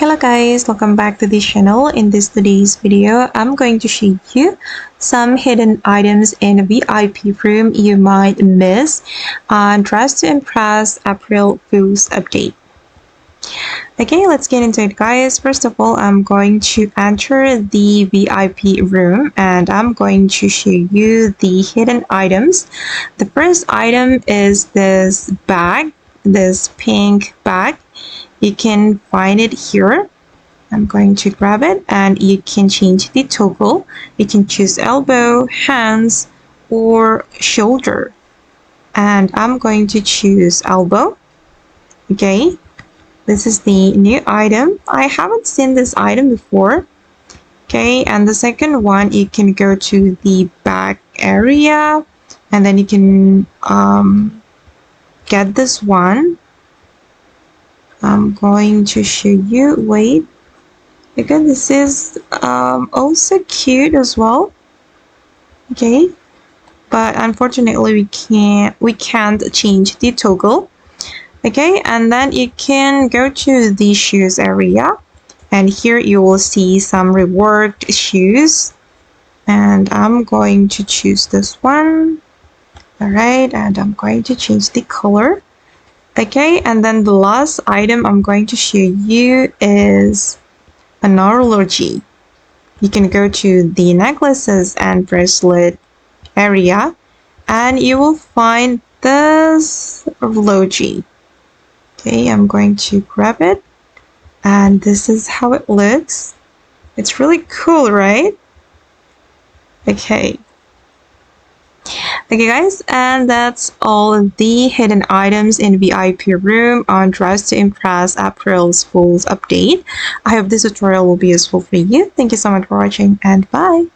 Hello guys, welcome back to this channel. In today's video, I'm going to show you some hidden items in a VIP room you might miss on Dress to Impress April Fool's update. Okay, let's get into it guys. First of all, I'm going to enter the VIP room and I'm going to show you the hidden items. The first item is this bag, this pink bag. You can find it here. I'm going to grab it and you can change the toggle. You can choose elbow, hands, or shoulder. And I'm going to choose elbow. Okay, this is the new item. I haven't seen this item before. Okay, and the second one, you can go to the back area and then you can get this one. I'm going to show you. Wait. Again, this is also cute as well. Okay, but unfortunately we can't change the toggle. Okay, and then you can go to the shoes area and here you will see some reward shoes and I'm going to choose this one. All right, and I'm going to change the color. Okay, and then the last item I'm going to show you is an horology. You can go to the necklaces and bracelet area and you will find this horology. Okay, I'm going to grab it and this is how it looks. It's really cool, right? Okay guys, and that's all of the hidden items in VIP room on Dress to Impress April's Fool's update. I hope this tutorial will be useful for you. Thank you so much for watching and bye.